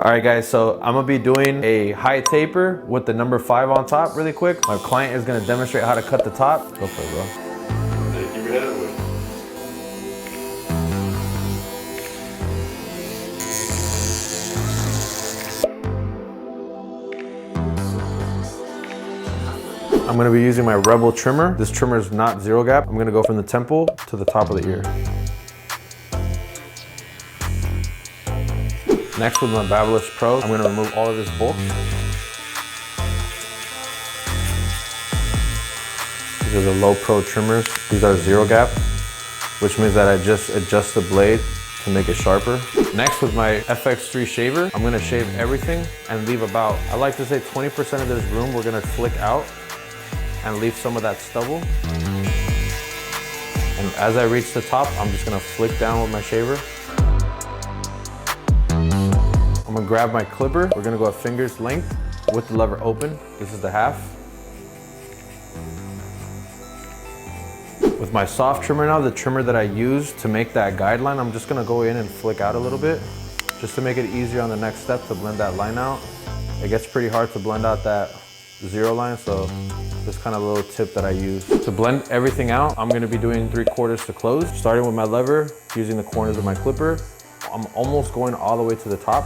All right guys, so I'm gonna be doing a high taper with the number 5 on top really quick. My client is gonna demonstrate how to cut the top. Go for it, bro. Hey, keep your head up with. I'm gonna be using my Rebel trimmer. This trimmer is not zero gap. I'm gonna go from the temple to the top of the ear. Next with my BARBERS Pro, I'm gonna remove all of this bulk. These are the low pro trimmers. These are zero gap, which means that I just adjust the blade to make it sharper. Next with my FX3 shaver, I'm gonna shave everything and leave about, I like to say 20% of this room we're gonna flick out and leave some of that stubble. And as I reach the top, I'm just gonna flick down with my shaver. I'm gonna grab my clipper. We're gonna go at finger's length with the lever open. This is the half. With my soft trimmer now, the trimmer that I use to make that guideline, I'm just gonna go in and flick out a little bit just to make it easier on the next step to blend that line out. It gets pretty hard to blend out that zero line, so this kind of little tip that I use. To blend everything out, I'm gonna be doing 3/4 to close, starting with my lever, using the corners of my clipper. I'm almost going all the way to the top.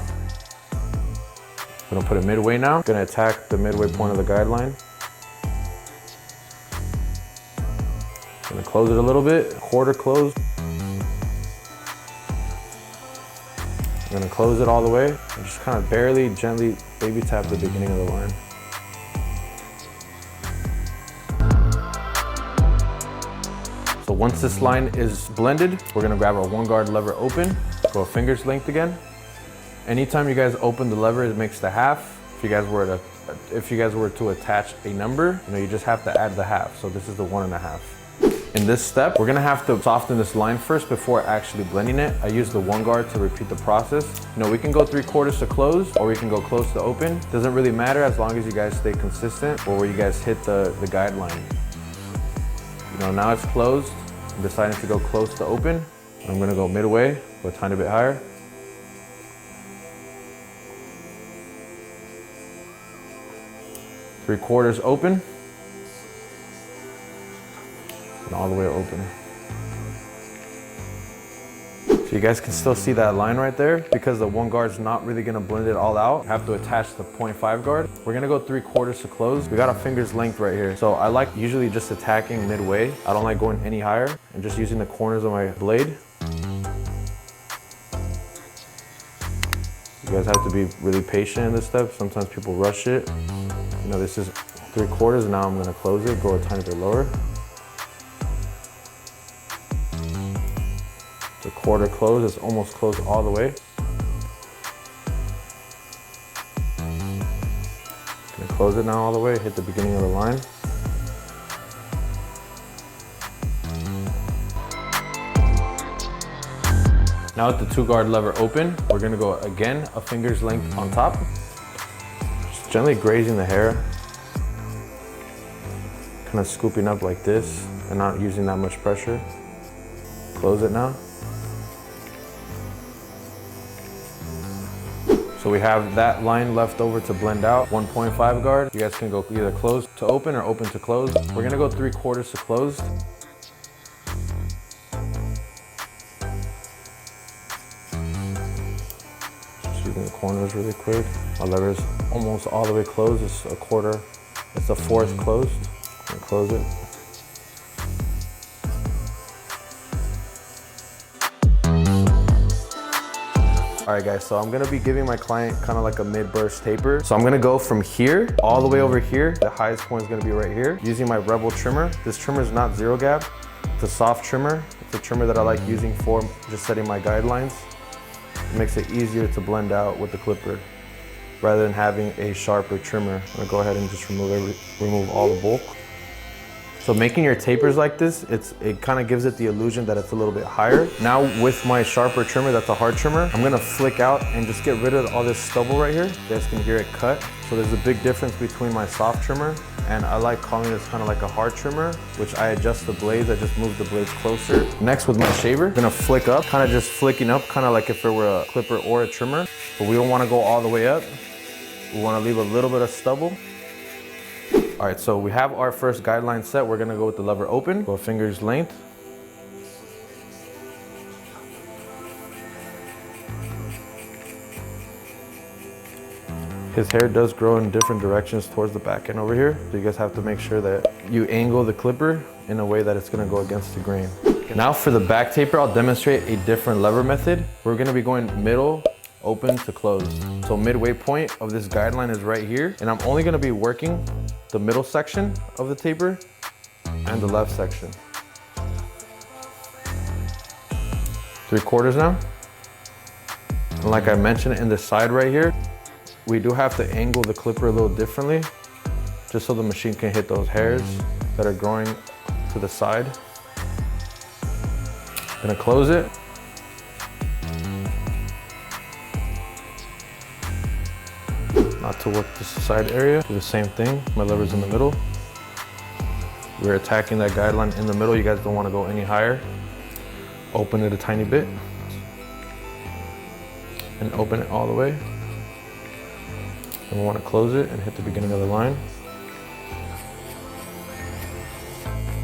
I'm gonna put it midway now. Gonna attack the midway point of the guideline. Gonna close it a little bit, quarter close. I'm gonna close it all the way and just kind of barely, gently baby tap the beginning of the line. So once this line is blended, we're gonna grab our 1 guard lever open, go a finger's length again. Anytime you guys open the lever, it makes the half. If you guys were to attach a number, you just have to add the half. So this is the 1.5. In this step, we're gonna have to soften this line first before actually blending it. I use the 1 guard to repeat the process. We can go 3/4 to close, or we can go close to open. Doesn't really matter as long as you guys stay consistent or where you guys hit the guideline. Now it's closed. I'm deciding to go close to open. I'm gonna go midway, go a tiny bit higher. Three-quarters open. And all the way open. So you guys can still see that line right there. Because the 1 guard's not really gonna blend it all out, I have to attach the 0.5 guard. We're gonna go 3/4 to close. We got a finger's length right here. So I like usually just attacking midway. I don't like going any higher and just using the corners of my blade. You guys have to be really patient in this step. Sometimes people rush it. This is 3/4, now I'm gonna close it, go a tiny bit lower. The quarter close is almost closed all the way. Gonna close it now all the way, hit the beginning of the line. Now with the 2 guard lever open, we're gonna go again a finger's length on top. Just gently grazing the hair. Kind of scooping up like this and not using that much pressure. Close it now. So we have that line left over to blend out, 1.5 guard. You guys can go either close to open or open to close. We're gonna go 3/4 to close. Just using the corners really quick. My lever's almost all the way closed. It's a quarter, it's a 1/4 closed. And close it. All right guys, so I'm gonna be giving my client kind of like a mid-burst taper. So I'm gonna go from here all the way over here. The highest point is gonna be right here. Using my Rebel trimmer. This trimmer is not zero gap. It's a soft trimmer. It's a trimmer that I like using for just setting my guidelines. It makes it easier to blend out with the clipper rather than having a sharper trimmer. I'm gonna go ahead and just remove all the bulk. So making your tapers like this, it kind of gives it the illusion that it's a little bit higher. Now with my sharper trimmer, that's a hard trimmer, I'm gonna flick out and just get rid of all this stubble right here. You guys can hear it cut. So there's a big difference between my soft trimmer, and I like calling this kind of like a hard trimmer, which I adjust the blades, I just move the blades closer. Next with my shaver, I'm gonna flick up, kind of just flicking up, kind of like if it were a clipper or a trimmer, but we don't wanna go all the way up. We wanna leave a little bit of stubble. All right, so we have our first guideline set. We're gonna go with the lever open, go finger's length. His hair does grow in different directions towards the back end over here. So you guys have to make sure that you angle the clipper in a way that it's gonna go against the grain. Now for the back taper, I'll demonstrate a different lever method. We're gonna be going middle, open to close. So midway point of this guideline is right here, and I'm only gonna be working the middle section of the taper and the left section. 3/4 now. And like I mentioned in the side right here, we do have to angle the clipper a little differently, just so the machine can hit those hairs that are growing to the side. Gonna close it. Not to work this side area, do the same thing. My lever's in the middle. We're attacking that guideline in the middle. You guys don't want to go any higher. Open it a tiny bit. And open it all the way. And we want to close it and hit the beginning of the line.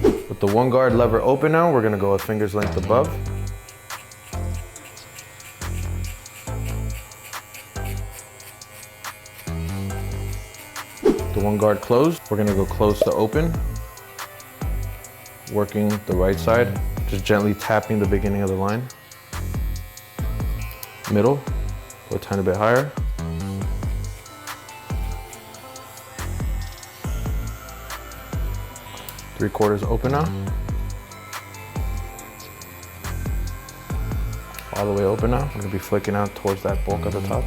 With the 1 guard lever open now, we're going to go a finger's length above. The 1 guard closed, we're gonna go close to open. Working the right side, just gently tapping the beginning of the line. Middle, go a tiny bit higher. 3/4 open now. All the way open now. I'm gonna be flicking out towards that bulk at the top.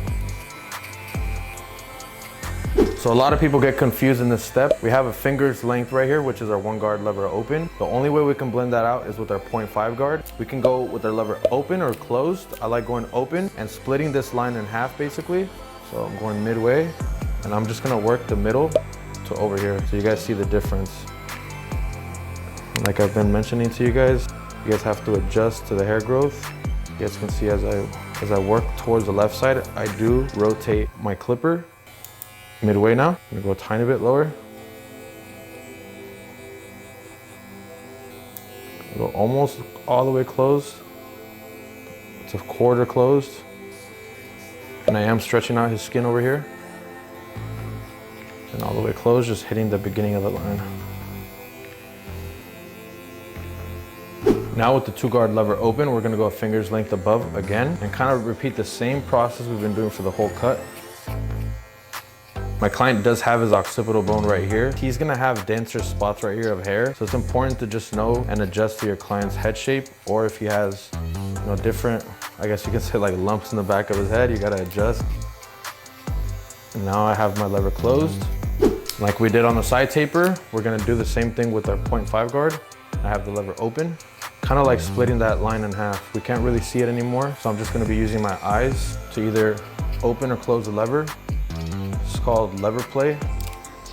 So a lot of people get confused in this step. We have a finger's length right here, which is our 1 guard lever open. The only way we can blend that out is with our 0.5 guard. We can go with our lever open or closed. I like going open and splitting this line in half basically. So I'm going midway and I'm just gonna work the middle to over here so you guys see the difference. Like I've been mentioning to you guys have to adjust to the hair growth. You guys can see as I work towards the left side, I do rotate my clipper. Midway now, I'm gonna go a tiny bit lower. Go almost all the way closed. It's a 1/4 closed. And I am stretching out his skin over here. And all the way closed, just hitting the beginning of the line. Now with the 2 guard lever open, we're gonna go a finger's length above again and kind of repeat the same process we've been doing for the whole cut. My client does have his occipital bone right here. He's gonna have denser spots right here of hair. So it's important to just know and adjust to your client's head shape, or if he has, different, I guess you can say like lumps in the back of his head, you gotta adjust. And now I have my lever closed. Like we did on the side taper, we're gonna do the same thing with our 0.5 guard. I have the lever open, kind of like splitting that line in half. We can't really see it anymore, so I'm just gonna be using my eyes to either open or close the lever. It's called lever play.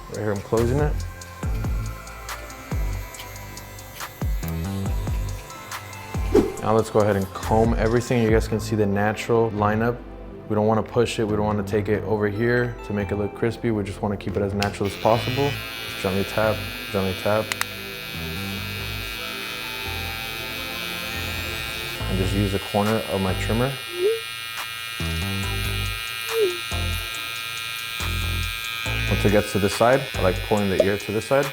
Right here, I'm closing it. Now let's go ahead and comb everything. You guys can see the natural lineup. We don't want to push it. We don't want to take it over here to make it look crispy. We just want to keep it as natural as possible. Just gently tap, gently tap. And just use the corner of my trimmer. Once it gets to this side, I like pulling the ear to this side.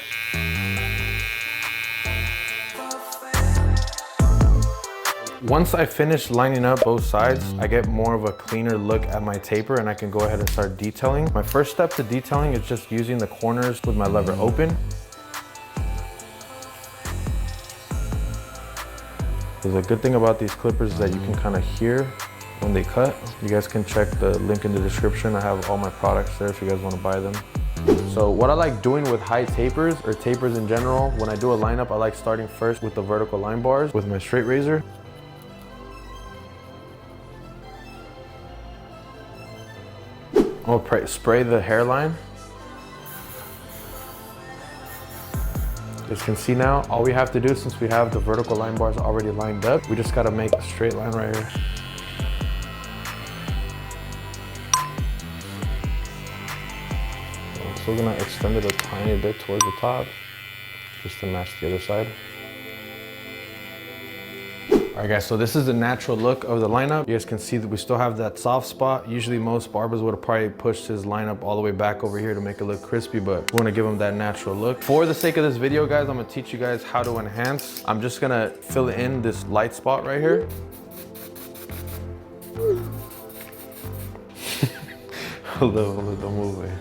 Once I finish lining up both sides, I get more of a cleaner look at my taper and I can go ahead and start detailing. My first step to detailing is just using the corners with my lever open. The good thing about these clippers is that you can kind of hear when they cut. You guys can check the link in the description. I have all my products there if you guys want to buy them. So what I like doing with high tapers, or tapers in general, when I do a lineup, I like starting first with the vertical line bars with my straight razor. I'll spray the hairline. As you can see now, all we have to do, since we have the vertical line bars already lined up, we just gotta make a straight line right here. I'm still gonna extend it a tiny bit towards the top, just to match the other side. All right guys, so this is the natural look of the lineup. You guys can see that we still have that soft spot. Usually most barbers would have probably pushed his lineup all the way back over here to make it look crispy, but we wanna give him that natural look. For the sake of this video, guys, I'm gonna teach you guys how to enhance. I'm just gonna fill in this light spot right here. Hold on, don't move away.